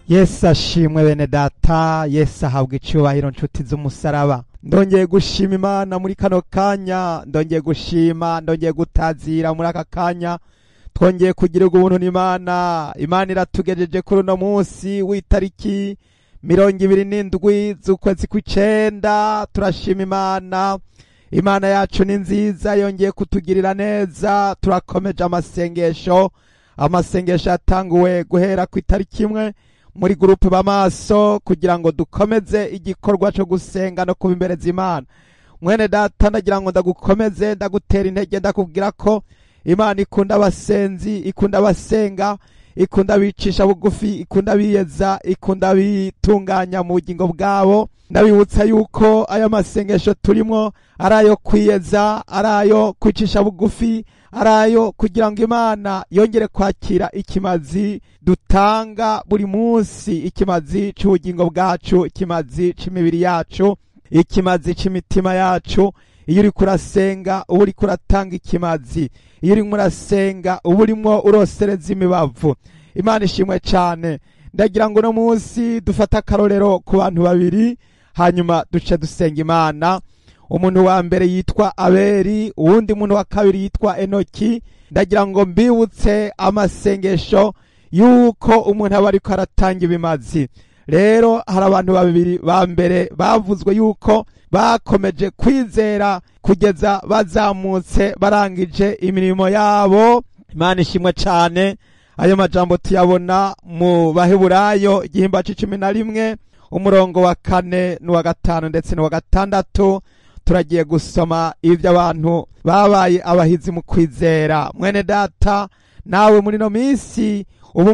Yesu ashimwe bene data, Yesu ahabwa icubahiro nshuti z'umusaraba. Ndongeye gushima Imana muri kano kanya, ndongeye gushima, ndongeye gutazira muri aka kanya. Twongeye kugirirwa ubuntu n'Imana. Imana iratugejeje kuri uno munsi w'itariki 27 z'ukwezi kw'icenda. Turashima Imana. Imana yacu ni nziza, yongeye kutugirira neza. Turakomeje amasengesho yatanguwe guhera ku itariki 1 muri gurupe b'amaso kugira ngo dukomeze igikorwa cyo gusenga no kubimbereza Imana. Mwene data, ndagira ngo ndagukomeze, ndagutera intege, ndakubwira ko Imana ikunda abasenzi, ikunda abasenga, ikunda bicisha bugufi, ikunda biyeza, ikunda bitunganya mu bugingo bwabo. Ndabibutsa yuko aya masengesho turimo arayo kwiyeza, arayo kwicisha bugufi, arayo kugira ngo Imana yongere kwakira ikimazi dutanga buri munsi, ikimazi c'ubugingo bwacu, ikimazi c'imibiri yacu, ikimazi c'imitima yacu. Iyo uri kurasenga uba uri kuratanga ikimazi, iyo uri murasenga uba urimwo urosereza imibavu. Imana ishimwe cane. Ndagira ngo no munsi dufata akarorero ku bantu babiri, hanyuma duce dusenga Imana. Umuntu wa mbere yitwa Abeli, uwundi muntu wa kabiri yitwa Enoki. Ndagira ngo mbibutse amasengesho yuko umuntu aba ariko aratanga ibimazi. Rero hari abantu babiri ba mbere bavuzwe yuko bakomeje kwizera kugeza bazamutse barangije imirimo yabo. Imana ishimwe cane. Ayo majambo tuyabona mu Baheburayo igihimba c'11 umurongo wa 4 n'uwa 5 ndetse n'uwa 6. Turagiye gusoma ivyo abantu babaye abahizi mu kwizera. Mwene data, nawe muri no minsi ubu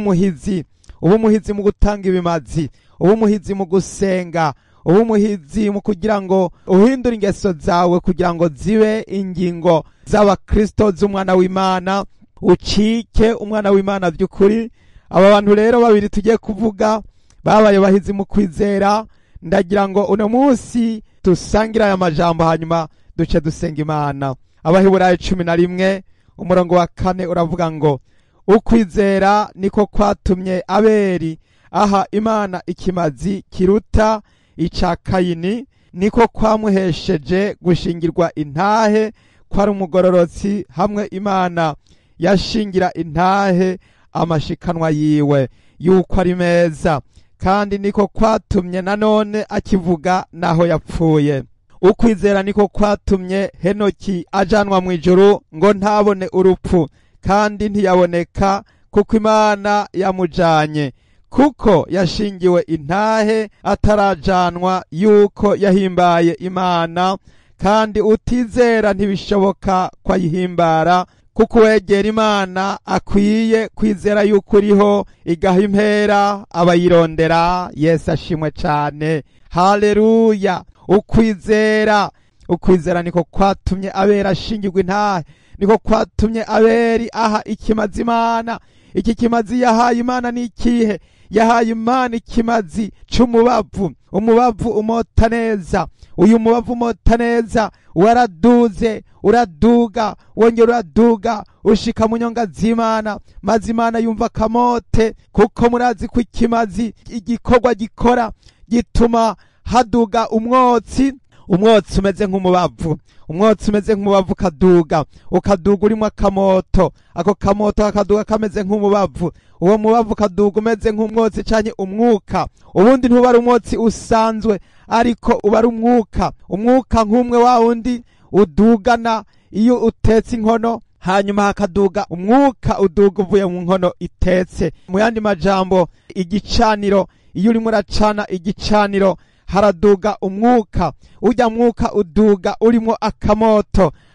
muhizi mu gutanga ibimazi, ubu muhizi mu gusenga, ubu muhizi mu kugira ngo uhindure ingeso zawe kugira ngo zibe ingingo z'abakristo z'umwana w'Imana, ucike umwana w'Imana by'ukuri. Aba bantu rero babiri tugiye kuvuga babaye abahizi mu kwizera. Ndagira ngo uno munsi tusangira aya majambo hanyuma duce dusenga Imana. Abaheburayo 11 umurongo wa 4 uravuga ngo ukwizera niko kwatumye Abeli aha Imana ikimazi kiruta ica Kayini, niko kwamuhesheje gushingirwa intahe kwari umugororotsi, hamwe Imana yashingira intahe amashikanwa yiwe yuko ari meza, kandi niko kwatumye nanone akivuga naho yapfuye. Ukwizera niko kwatumye Henoki ajanwa mu ijuru ngo ntabone urupfu, kandi ntiyaboneka kuko Imana yamujanye, kuko yashingiwe intahe atarajanwa yuko yahimbaye Imana. Kandi utizera ntibishoboka ko ayihimbara, kuko wegera Imana akwiye kwizera yuko uriho igaha impera abayirondera. Yesu ashimwe cane. Haleluya. Ukwizera niko kwatumye Abeli ashingirwa intahe, niko kwatumye Abeli aha ikimazi Imana. Iki kimazi yahaye Imana ni ikihe? Yahaye Imana ikimazi c'umubavu. Umubavu umota neza. Uyu mubavu umota neza waraduze, uraduga, wongera uraduga ushika mu nyonga z'Imana, maze Imana yumva kamote. Kuko murazi ko ikimazi igikorwa gikora gituma haduga umwotsi umeze nk'umubavu. Umwotsi umeze nk'umubavu ukaduga urimo akamoto. Ako kamoto kakaduga kameze nk'umubavu. Uwo mubavu kaduga umeze nk'umwotsi canke umwuka. Ubundi ntuba ari umwotsi usanzwe, ariko uba ari umwuka nk'umwe wa wundi udugana iyo utetse inkono, hanyuma hakaduga umwuka uduga uvuye mu nkono itetse. Mu yandi majambo, igicaniro, iyo urimo uracana igicaniro haraduga umwuka. Urya mwuka uduga urimo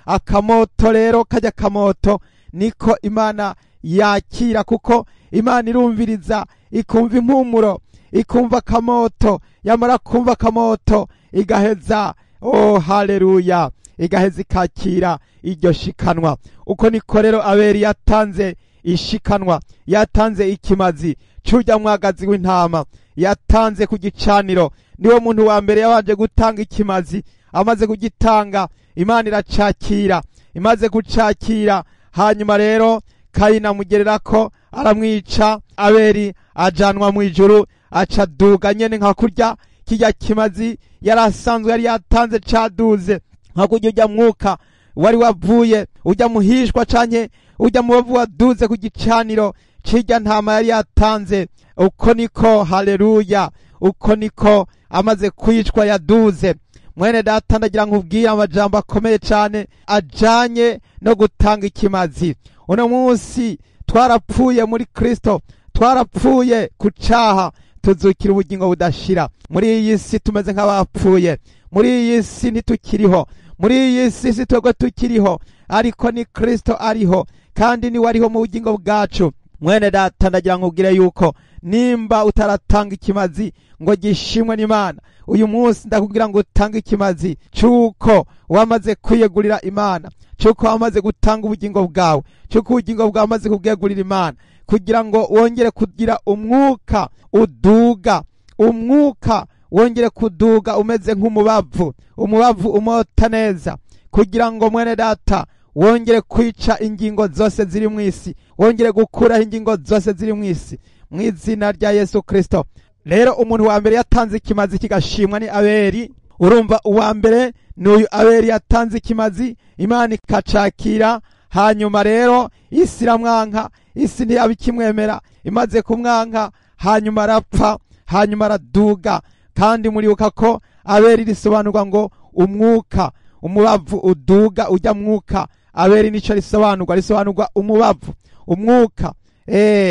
akamoto rero kajya kamoto niko Imana yakira, kuko Imana irumviriza, ikumva impumuro, ikumva kamoto, yamara kumva kamoto igaheza, oh haleluya, igaheza ikakira iryo shikanwa. Uko niko rero Abeli yatanze ishikanwa, yatanze ikimazi c'urya mwagazi w'intama, yatanze ku gicaniro. Niwo muntu wa mbere yabanje gutanga ikimazi. Amaze kugitanga, Imana iracakira. Imaze gucakira, hanyuma rero kayini amugererako aramwica, abeli ajanwa mu ijuru, aca duga nyene nka kurya kirya kimazi yari asanzwe yari yatanze caduze, nka kurya urya mwuka wari wavuye urya muhishwa canke urya mubavu waduze ku gicaniro cirya ntama yari yatanze. Uko niko, haleluya, uko niko amaze kwicwa yaduze. Mwene data ndagira nkubwire amajambo akomeye cane ajanye no gutanga ikimazi. Uno munsi twarapfuye muri Kristo, twarapfuye ku caha, tuzukira ubugingo budashira. Muri iyi si tumeze nk'abapfuye, muri iyi si ntitukiriho, muri iyi si si twebwe tukiriho, ariko ni Kristo ariho, kandi ni wariho mu bugingo bwacu. Mwene data ndagira nkubwire yuko nimba utaratanga ikimazi ngo gishimwe n'Imana, uyu munsi ndakubwira ngo utange ikimazi cyuko wamaze kwiyegurira Imana, cyuko wamaze gutanga ubugingo bwawe, cyuko ubugingo bwawe wamaze kubwegurira Imana, kugira ngo wongere kugira umwuka uduga, umwuka wongere kuduga umeze nk'umubavu, umubavu umota neza, kugira ngo mwene data wongere kwica ingingo zose ziri mu isi, wongere gukuraho ingingo zose ziri mu isi, mu izina rya Yesu Kristo. Rero umuntu wa mbere yatanze ikimazi kigashimwa ni Abeli. Urumva uwa mbere ni uyu Abeli yatanze ikimazi, Imana ikacakira. Hanyuma rero isi iramwanka, isi ntiyabikimwemera, imaze kumwanka hanyuma arapfa, hanyuma araduga. Kandi muribuka ko Abeli risobanurwa ngo umwuka, umubavu uduga ujya mwuka. Abeli nico risobanurwa umubavu, umwuka,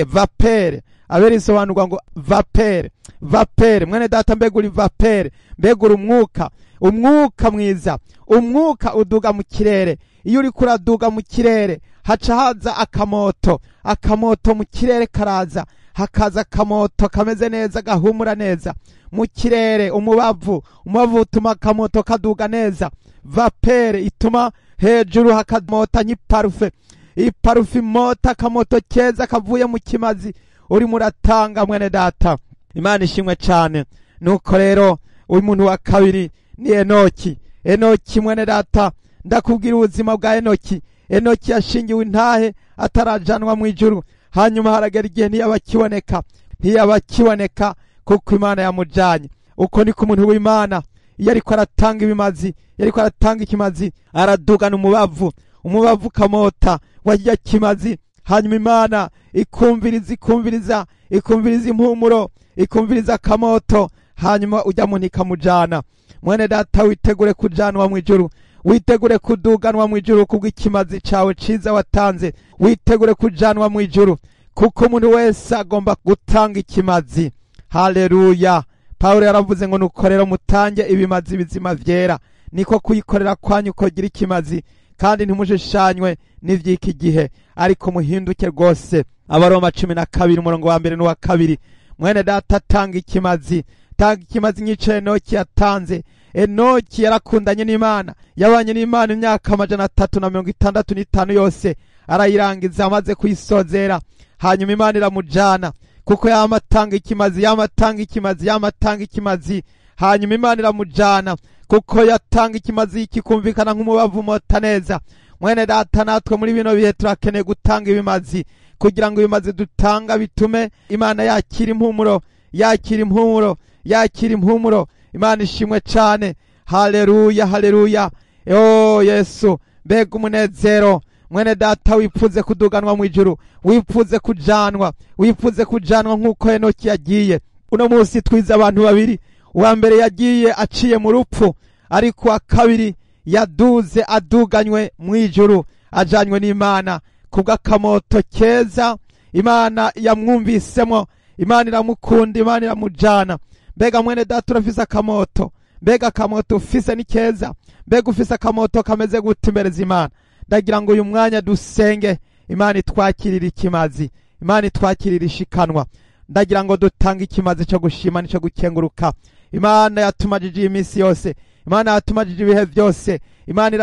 vapere. Abeli risobanurwa ngo vapere, vapere. Mwene data mbegura vapere, mbegura umwuka, umwuka mwiza, umwuka uduga mu kirere. Iyo uri kuraduga mu kirere haca haza akamoto, akamoto mu kirere karaza, hakaza akamoto kameze neza, gahumura neza mu kirere. Umubavu, umubavu utuma akamoto kaduga neza. Vapere ituma hejuru hakamota nk'iparufe, iparufe imota akamoto keza kavuye mu kimazi uri muratanga. Mwene data Imana ishimwe cyane. Nuko rero uyu muntu wa kabiri ni Enoki. Enoki mwene data ndakubwira ubuzima bwa Enoki. Enoki yashingiwe intahe atarajanwa mu ijuru, hanyuma haragera igihe ntiyabakiboneka kuko Imana yamujanye. Uko niko umuntu w'Imana iyo ariko aratanga ibimazi, yariko aratanga ikimazi, aradugana umubavu, umubavu kamota wajya kimazi, hanyuma Imana ikumviriza impumuro, ikumviriza kamoto, hanyuma ujya muntu ikamujana. Mwene data witegure kujanwa mu ijuru, witegure kuduganwa mu ijuru kubw'ikimazi cawe ciza watanze, witegure kujanwa mu ijuru kuko umuntu wese agomba gutanga ikimazi. Haleluya. Paulo yaravuze ngo nuko rero mutange ibimazi bizima vyera, niko kuyikorera kwanyu ko gira ikimazi, kandi ntimushishanywe n'ivy'iki gihe, ariko muhinduke rwose. Abaroma 12 umurongo wa mbere n'uwa 2. Mwene data tanga ikimazi, tanga ikimazi nk'ico Enoki yatanze. Enoki yarakundanye n'Imana, yabanye n'Imana imyaka 365 yose, arayirangiza amaze kuyisozera. Hanyuma Imana iramujana kuko yamatanga ikimazi, hanyuma Imana iramujana kuko yatanga ikimazi kikumvikana nk'umubavu mota neza. Mwene data natwe muri bino bihe turakeneye gutanga ibimazi, kugira ngo ibimazi dutanga bitume Imana yakira impumuro. Imana ishimwe cyane. Haleluya, haleluya. Yesu, mbega umunezero. Mwene data wipfuze kuduganwa mu ijuru, wipfuze kujanwa nk'uko Enoki yagiye. Uno munsi twize abantu babiri. Uwa mbere yagiye aciye mu rupfu, ariko wa kabiri yaduze aduganywe mu ijuru, ajanywe n'Imana kubw'akamoto keza. Imana yamwumvisemo, Imana iramukunda, Imana iramujana. Mbega mwene data urafise akamoto, mbega akamoto ufise ni keza, mbega ufise akamoto kameze gute imbere z'Imana. Ndagira ngo uyu mwanya dusenge Imana itwakirira ikimazi, Imana itwakirira ishikanwa. Ndagira ngo dutanga ikimazi cyo gushima nico gukenguruka. Imana yatumajije iminsi yose, Imana yatumajije ibihe byose. Imana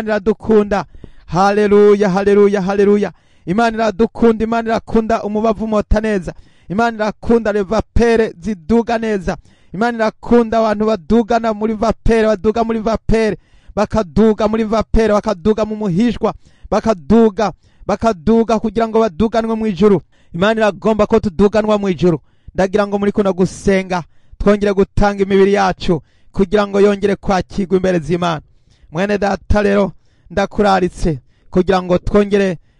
iradukunda. Haleluya, haleluya, haleluya. Imana irakunda umubavu mota neza. Imana irakunda vapere ziduga neza. Imana irakunda abantu badugana muri vapere, bakaduga muri vapere, bakaduga mu muhishwa, bakaduga bakaduga kugira ngo baduganwe mu ijuru. Imana iragomba ko tuduganwa mu ijuru. Ndagira ngo muri kuno gusenga twongere gutanga imibiri yacu kugira ngo yongere kwakirwa imbere z'Imana. Mwene data rero ndakuraritse kugira ngo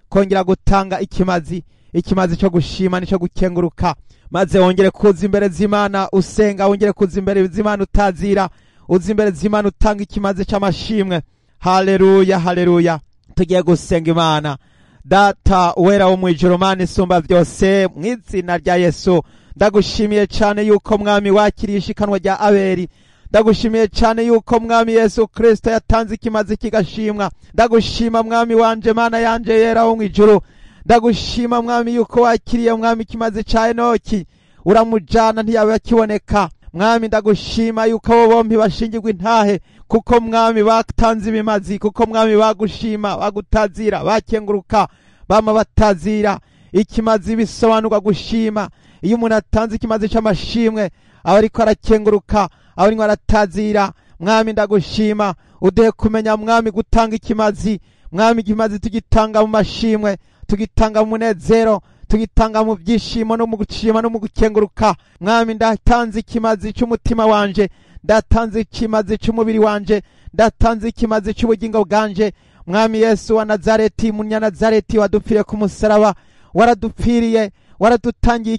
kongera gutanga ikimazi cyo gushima n'icyo gukenguruka, maze wongere kuza imbere z'Imana usenga, wongere kuza imbere z'Imana utazira, uza imbere z'Imana utanga ikimazi cy'amashimwe. Haleluya, haleluya. Tugiye gusenga Imana. Data wera wo mu ijuru, Mana isumba byose, mu izina rya Yesu ndagushimiye cyane yuko mwami wakiriye ishikanwa rya Abeli. Ndagushimiye cyane yuko mwami Yesu Kristo yatanze ikimazi kigashimwa. Ndagushima mwami wanje, Mana yanje yera wo mu ijuru. Ndagushima mwami yuko wakiriye mwami ikimazi cya Enoki, uramujana ntiyabe yakiboneka. Mwami ndagushima yuko abo bombi bashingirwa intahe, kuko mwami batanze ibimazi, kuko mwami bagushima, bagutazira, bakenguruka, bama batazira. Ikimazi bisobanurwa gushima. Iyo umuntu atanze ikimazi cy'amashimwe aba ariko arakenguruka, aba ariko aratazira. Mwami ndagushima, uduhe kumenya mwami gutanga ikimazi. Mwami ikimazi tugitanga mu mashimwe, tugitanga mu munezero, tugitanga mu byishimo no mu gushima no mu gukenguruka. Mwami ndatanze ikimazi cy'umutima wanje, ndatanze ikimazi cy'umubiri wanje, ndatanze ikimazi cy'ubugingo bwanje. Mwami Yesu wa Nazareti, Munyanazareti wadupfiriye ku musaraba, waradupfiriye, waradutangiye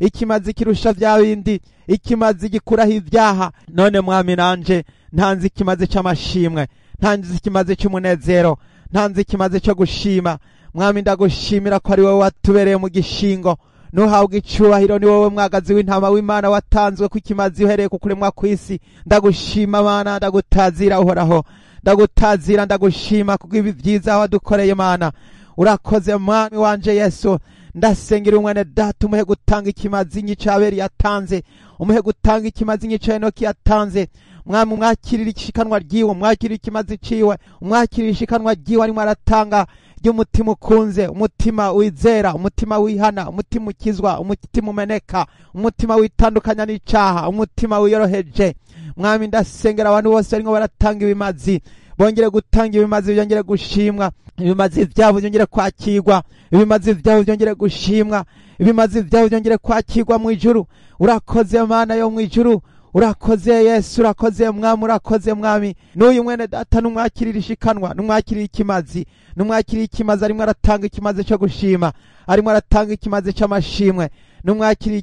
ikimazi kirusha vya bindi, ikimazi gikuraho ibyaha. None mwami nanje ntanze ikimazi cy'amashimwe, ntanze ikimazi cy'umunezero, ntanze ikimazi cyo gushima. Mwami ndagushimira ko ari wowe watubereye mu gishingo, nuhabwe icyubahiro. Ni wowe mwagazi w'intama w'Imana watanzwe ku kimazi uhereye ku kuremwa kw'isi. Ndagushima Mana, ndagutazira uhoraho, ndagutazira, ndagushima kubw'ibi byiza wadukoreye Mana. Urakoze mwami wanje Yesu. Ndasengera umwene data, umuhe gutanga ikimazi nk'icyo Abeli yatanze, umuhe gutanga ikimazi nk'icyo Enoki yatanze. Mwami umwakirire ishikanwa ryiwe, umwakirire ikimazi ciwe, umwakirire ishikanwa ryiwe arimo aratanga ry'umutima ukunze, umutima wizera, umutima wihana, umutima ukizwa, umutima umeneka, umutima witandukanya n'icaha, umutima wiyoroheje. Mwami ndasengera abantu bose barimo baratanga ibimazi, bongere gutanga ibimazi, byongere gushimwa, ibimazi byabo byongere kwakirwa, ibimazi byabo byongere gushimwa, ibimazi byabo byongere kwakirwa mu ijuru. Urakoze Mana yo mu ijuru, urakoze Yesu, urakoze mwami, urakoze mwami. N'uyu mwene data numwakirira ishikanwa, numwakirira ikimazi, numwakirira ikimazi arimo aratanga ikimazi cyo gushima, arimo aratanga ikimazi cy'amashimwe. Numwakirira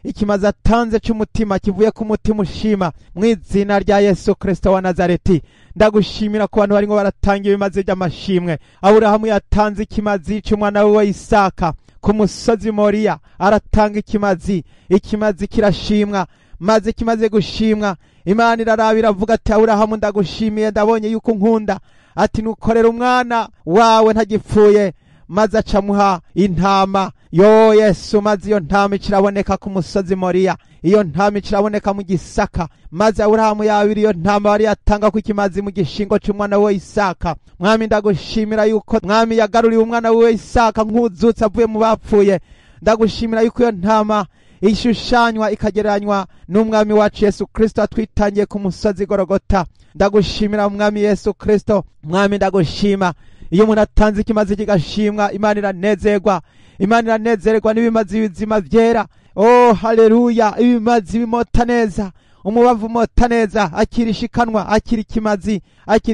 ikimazi atanze cy'umutima, kivuye ku mutima ushima, mu izina rya Yesu Kristo wa Nazareti. Ndagushimira ko abantu barimo baratanga ibimazi by'amashimwe. Aburahamu yatanze ikimazi cy'umwana we Isaka ku musozi Moriya, aratanga ikimazi kirashimwa. Maze kimaze gushimwa, Imana irarabira avuga ati Aburahamu ndagushimiye, ndabonye yuko nkunda, ati nukorera umwana wawe ntagipfuye. Maze acamuha intama. Yo Yesu, maze iyo ntama kiraboneka ku musozi Moriya, iyo ntama kiraboneka mu gisaka. Maze Aburahamu yabira iyo ntama bari yatanga ku ikimazi mu gishingo cy'umwana we Isaka. Mwami ndagushimira yuko mwami yagaruriye umwana we Isaka nk'uzutse avuye mu bapfuye. Ndagushimira yuko iyo ntama ishushanywa ikagereranywa n'umwami wacu Yesu Kristo atwitangiye ku musozi Golgota. Ndagushimira mwami Yesu Kristo. Mwami ndagushima, iyo umuntu atanze ikimazi kigashimwa, Imana iranezerwa, Imana iranezerwa n'ibimazi bizima byera. Oh haleluya, ibimazi bimota neza, umubavu umota neza. Akira ishikanwa, akira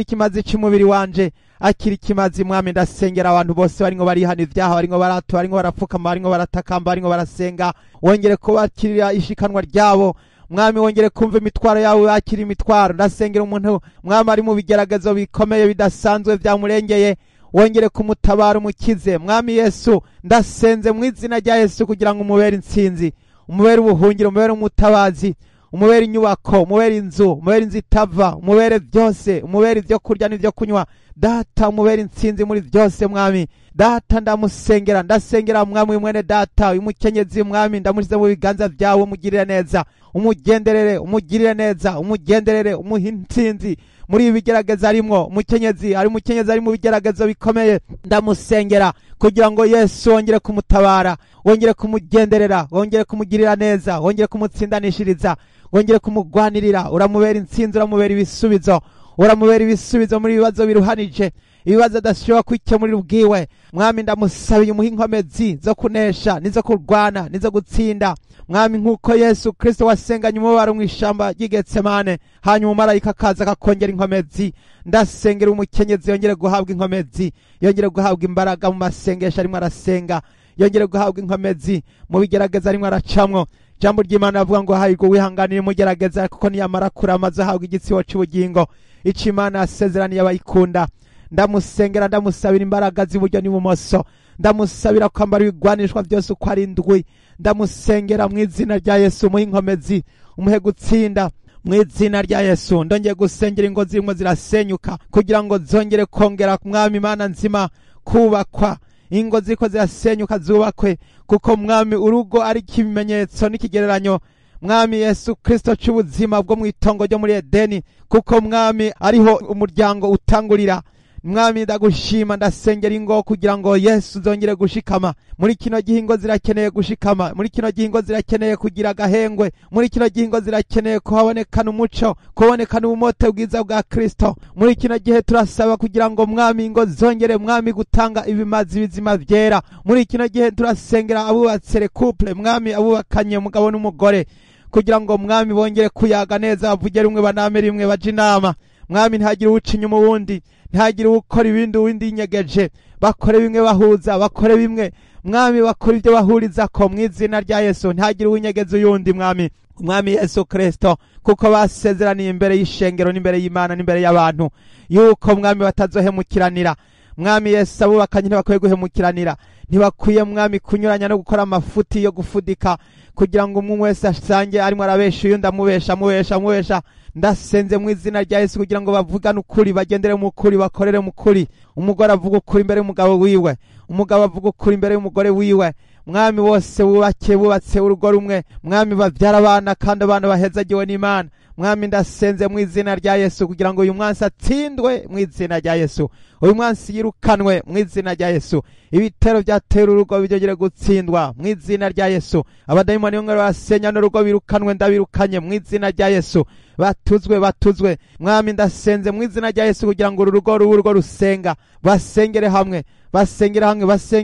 ikimazi cy'umubiri wanje, akira ikimazi. Mwami ndasengera abantu bose barimo barihana ibyaha, barimo baratura, barimo barapfukama, barimo baratakamba, barimo barasenga. Wongere kubakirira ishikanwa ryabo Mwami, wongere kumva imitwaro yawe, wakira imitwaro. Ndasengera umuntu mwami ari mu bigeragezo bikomeye bidasanzwe byamurengeye, wongere kumutabara umukize. Mwami Yesu, ndasenze mu izina rya Yesu kugira ngo umubere intsinzi, umubere ubuhungiro, umubere umutabazi, umubere inyubako, umubere inzu itava, umubere byose, umubere ibyo kurya n'ibyo kunywa. Data, umubere intsinzi muri byose mwami. Data ndamusengera, ndasengera mwami mwene data umukenyezi mwami, ndamushyize mu biganza byawe. Umugirire neza, umugenderere, umugirire neza, umugenderere, umuhe intsinzi muri ibi bigerageza arimwo. Umukenyezi ari mu bigeragezo bikomeye, ndamusengera kugira ngo Yesu wongere kumutabara, wongere kumugenderera, wongere kumugirira neza, wongere kumutsindanishiriza, wongere kumugwanirira. Uramubera intsinzi, uramubera ibisubizo, uramubera ibisubizo muri bibazo biruhanije. ibibazo adashobora kwikemurira ubwiwe. Mwami ndamusabiye umuha inkomezi zo kunesha nizo kurwana nizo gutsinda. Mwami nk'uko Yesu Kristo wasenganye umubabaro mu ishamba ry'Igetsemane, hanyuma umumarayika akaza akakongera inkomezi, ndasengera umukenyezi yongere guhabwa inkomezi, yongere guhabwa imbaraga mu masengesho arimo arasenga, yongere guhabwa inkomezi mu bigerageza arimo aracamwo. Jambo ry'Imana avuga ngo hahirwa uwihanganiye umugerageza kuko niyamara kurama azahabwa igitsibo cy'ubugingo. Ico Imana yasezeraniye abayikunda. Ndamusengera ndamusabira imbaraga z'iburyo n'ibumoso, ndamusabira kwambara ibigwanishwa byose uko ari ndwi. Ndamusengera mu izina rya Yesu umuhe inkomezi, umuhe gutsinda mu izina rya Yesu. Ndongeye gusengera ingo zirimo zirasenyuka kugira ngo zongere kongera Mwami Imana nzima kubakwa. Ingo ziko zirasenyuka zubakwe, kuko Mwami urugo ari ikimenyetso n'ikigereranyo Mwami Yesu Kristo cy'ubuzima bwo mu itongo ryo muri Edeni, kuko Mwami ariho umuryango utangurira. Mwami ndagushima, ndasengera ingo kugira ngo Yesu zongere gushikama. Muri kino gihingo zirakeneye gushikama, muri kino gihingo zirakeneye kugira gahengwe, muri kino gihingo zirakeneye kuhabonekana umuco, kubonekana ubumote bwiza bwa Kristo. Muri kino gihe turasaba kugira ngo Mwami ingo zongere Mwami gutanga ibimazi bizima vyera. Muri kino gihe turasengera abubatse couple Mwami abubakanye umugabo n'umugore, kugira ngo Mwami bongere kuyaga neza, bavuge rumwe, baname rimwe, baje inama. Mwami ntihagire uwuca inyuma uwundi, ntihagire ukora ibindi uwundi yinyegeje, bakore bimwe bahuza, bakore bimwe Mwami, bakora ibyo bahurizako mu izina rya Yesu. Ntihagire uwinyegeza uyundi Mwami, Mwami Yesu Kristo, kuko basezeraniye imbere y'ishengero n'imbere y'Imana n'imbere y'abantu yuko Mwami batazohemukiranira. Mwami Yesu abubakanye ntibakwiye guhemukiranira, ntibakwiye Mwami kunyuranya no gukora amafuti yo gufudika, kugira ngo umwe wese asange arimo arabesha uyundi amubesha. Ndasenze mu izina rya Yesu kugira ngo bavugane ukuri, bagendere mu kuri, bakorere mu kuri. Umugore avuga ukuri imbere y'umugabo wiwe, umugabo avuga ukuri imbere y'umugore wiwe. Mwami bose bubatse urugo rumwe, Mwami bavyara abana kandi abana bahezagiwe n'Imana. Mwami ndasenze mu izina rya Yesu kugira ngo uyu mwansi atsindwe mu izina rya Yesu, uyu mwansi yirukanwe mu izina rya Yesu. Ibitero byatera urugo bijogere gutsindwa mu izina rya Yesu. Abadayimoni bamwe basenya n'urugo birukanwe, ndabirukanye mu izina rya Yesu. Batuzwe Mwami ndasenze mu izina rya Yesu kugira ngo urugo ruburwo rusenga, basengere hamwe, basenge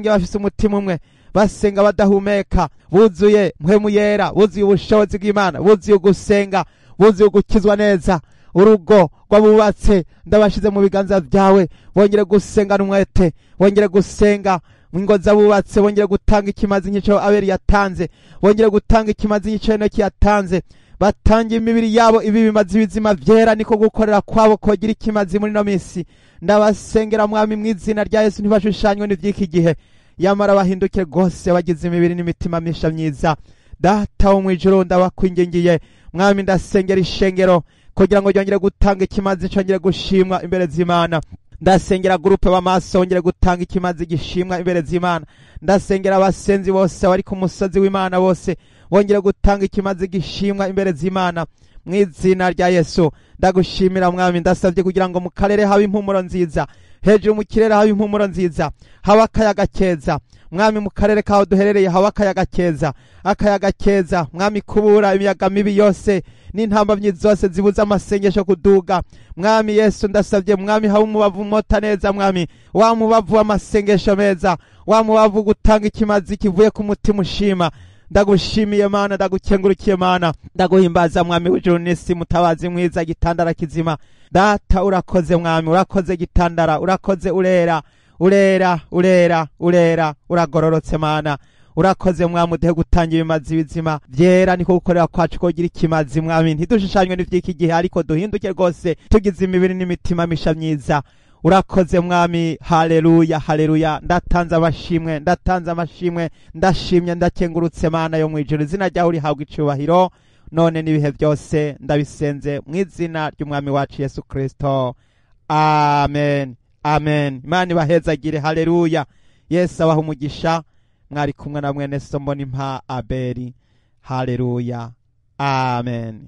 bafise umutima umwe, basenga badahumeka, buzuye mpwemu yera, buzuye ubushobozi bw'Imana, buzuye gusenga, buzuye gukizwa neza. Urugo rw'abubatse ndabashize mu biganza byawe, bongere gusengana umwete, bongere gusenga. Ingo z'abubatse bongere gutanga ikimazi nk'ico Abeli yatanze, bongere gutanga ikimazi nk'ico Enoki yatanze. Batangiye imibiri yabo ibi bimazi bizima vyera, niko gukorera kwabo kogira ikimazi muri no misi. Ndabasengera Mwami mu izina rya Yesu, ntibashushanywe n'ivyiki gihe, yamara bahinduke gose bagize imibiri n'imitima misha myiza. Data wo mwijuru ndabakwingingiye Mwami, ndasengera ishengero kugira ngo ryongere gutanga ikimazi congere gushimwa imbere z'Imana. Ndasengera groupe b'amaso wongere gutanga ikimazi gishimwa imbere z'Imana. Ndasengera abasenzi bose bari ku musozi w'Imana bose wongere gutanga ikimazi gishimwa imbere z'Imana mu izina rya Yesu. Ndagushimira Mwami, ndasabye kugira ngo mu karere haba impumuro nziza, hejuru mu kirere haba impumuro nziza, haba akayaga keza. Mwami mu karere kaho duherereye haba akayaga keza Mwami, kubura imiyaga mibi yose n'intambamyi zose zibuza amasengesho kuduga. Mwami Yesu ndasabye Mwami, haba umubavu mota neza Mwami, wa mubavu w'amasengesho meza, wa mubavu gutanga ikimazi kivuye ku mutima ushima. Ndagushimiye Mana, ndagukengurukiye Mana, ndaguhimbaza Mwami w'ijuru n'isi, mutabazi mwiza, gitandara kizima. Data urakoze Mwami, urakoze gitandara, urakoze urera, uragororotse Mana. Urakoze Mwami, udehe gutangira ibimazi bizima vyera, niko gukorera kwacu kogira ikimazi Mwami. Ntidushushanywe n'ivyiki gihe, ariko duhinduke rwose tugize imibiri n'imitima misha myiza. Urakoze Mwami, haleluya. Ndatanze amashimwe, ndashimye, ndakengurutse Mana yo mwijuru. Izina ryawe rihabwa icubahiro none n'ibihe byose, ndabisenze mu izina ry'Umwami wacu Yesu Kristo, amen. Imana ibahezagire, haleluya. Yesu abaha umugisha. Mwari kumwe na mwene so Mbonimpa Abeli, haleluya, amen.